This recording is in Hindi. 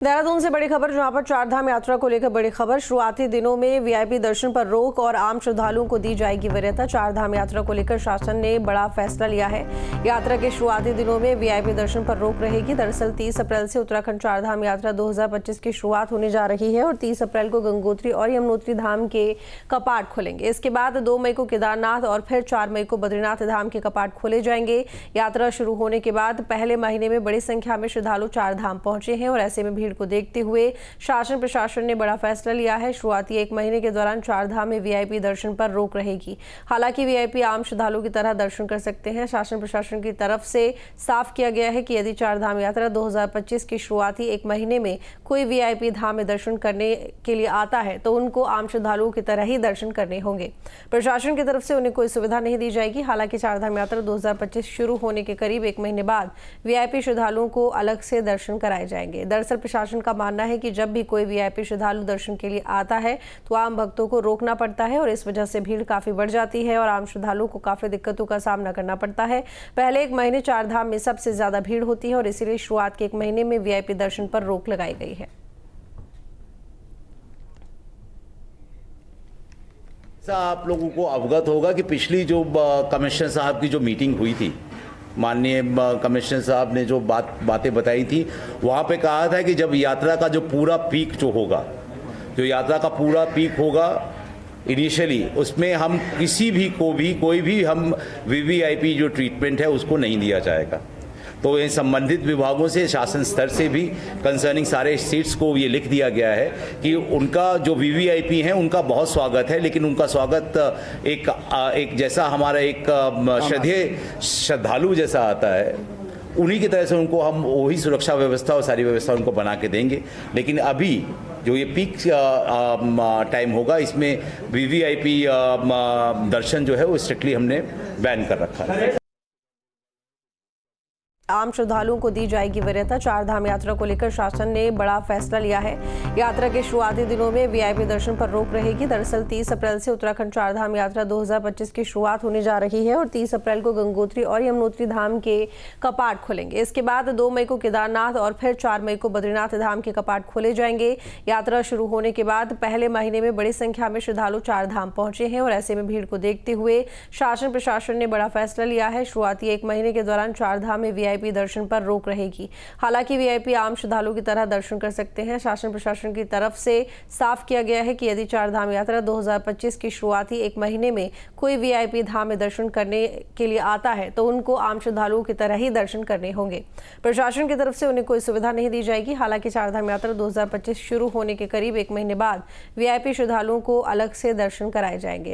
देहरादून से बड़ी खबर, जहां पर चारधाम यात्रा को लेकर बड़ी खबर। शुरुआती दिनों में वीआईपी दर्शन पर रोक और आम श्रद्धालुओं को दी जाएगी वरीयता। चारधाम यात्रा को लेकर शासन ने बड़ा फैसला लिया है। यात्रा के शुरुआती दिनों में वीआईपी दर्शन पर रोक रहेगी। दरअसल 30 अप्रैल से उत्तराखंड चारधाम यात्रा 2025 की शुरुआत होने जा रही है और 30 अप्रैल को गंगोत्री और यमुनोत्री धाम के कपाट खुलेंगे। इसके बाद 2 मई को केदारनाथ और फिर 4 मई को बद्रीनाथ धाम के कपाट खोले जाएंगे। यात्रा शुरू होने के बाद पहले महीने में बड़ी संख्या में श्रद्धालु चारधाम पहुंचे हैं और ऐसे में भीड़ को देखते हुए शासन प्रशासन ने बड़ा फैसला लिया है। शुरुआती 1 महीने के दौरान चारधाम में वीआईपी दर्शन पर रोक रहेगी। हालांकि वीआईपी आम श्रद्धालुओं की तरह दर्शन कर सकते हैं। शासन प्रशासन की तरफ से साफ किया गया है कि यदि चारधाम यात्रा 2025 की शुरुआती 1 महीने में कोई वीआईपी धाम में दर्शन करने के लिए आता है तो उनको आम श्रद्धालुओं की तरह ही दर्शन करने होंगे। प्रशासन की तरफ से उन्हें कोई सुविधा नहीं दी जाएगी। हालांकि चारधाम यात्रा 2025 शुरू होने के करीब 1 महीने बाद वीआईपी श्रद्धालुओं को अलग से दर्शन कराए जाएंगे। दरअसल प्रशासन का मानना है कि जब भी कोई वीआईपी श्रद्धालु दर्शन के लिए आता है तो आम भक्तों को रोकना पड़ता है और इस वजह से भीड़ काफी बढ़ जाती है और आम श्रद्धालुओं को काफी दिक्कतों का सामना करना पड़ता है। पहले 1 महीने चारधाम में सबसे ज्यादा भीड़ होती है और इसीलिए शुरुआत के 1 महीने में वीआईपी दर्शन पर रोक लगाई गई है। आप लोगों को अवगत होगा कि पिछली जो कमिश्नर साहब की जो मीटिंग हुई थी, माननीय कमिश्नर साहब ने जो बातें बताई थी, वहाँ पे कहा था कि जब यात्रा का जो पूरा पीक जो यात्रा का पूरा पीक होगा इनिशियली, उसमें हम किसी भी कोई भी हम वीवीआईपी जो ट्रीटमेंट है उसको नहीं दिया जाएगा। तो ये संबंधित विभागों से, शासन स्तर से भी कंसर्निंग सारे स्टेट्स को ये लिख दिया गया है कि उनका जो वीवीआईपी हैं उनका बहुत स्वागत है, लेकिन उनका स्वागत एक जैसा हमारा एक श्रद्धालु जैसा आता है, उन्हीं की तरह से उनको हम वही सुरक्षा व्यवस्था और सारी व्यवस्था उनको बना के देंगे। लेकिन अभी जो ये पीक टाइम होगा, इसमें वीवीआईपी दर्शन जो है वो स्ट्रिक्टली हमने बैन कर रखा है। आम श्रद्धालुओं को दी जाएगी वरीयता। चारधाम यात्रा को लेकर शासन ने बड़ा फैसला लिया है। यात्रा के शुरुआती दिनों में वीआईपी दर्शन पर रोक रहेगी। दरअसल 30 अप्रैल से उत्तराखंड चारधाम यात्रा 2025 की शुरुआत होने जा रही है और 30 अप्रैल को गंगोत्री और यमुनोत्री धाम के कपाट खुलेंगे। इसके बाद 2 मई को केदारनाथ और फिर 4 मई को बद्रीनाथ धाम के कपाट खोले जाएंगे। यात्रा शुरू होने के बाद पहले महीने में बड़ी संख्या में श्रद्धालु चारधाम पहुंचे हैं और ऐसे में भीड़ को देखते हुए शासन प्रशासन ने बड़ा फैसला लिया है। शुरुआती 1 महीने के दौरान चारधाम में वीआईपी दर्शन पर रोक रहेगी। हालांकि वीआईपी आम श्रद्धालुओं की तरह दर्शन कर सकते हैं। शासन प्रशासन की तरफ से साफ किया गया है कि यदि चारधाम यात्रा 2025 की शुरुआती 1 महीने में कोई वीआईपी धाम में दर्शन करने के लिए आता है तो उनको आम श्रद्धालुओं की तरह ही दर्शन करने होंगे। प्रशासन की तरफ से उन्हें कोई सुविधा नहीं दी जाएगी। हालांकि चारधाम यात्रा 2025 शुरू होने के करीब 1 महीने बाद वीआईपी श्रद्धालुओं को अलग से दर्शन कराए जाएंगे।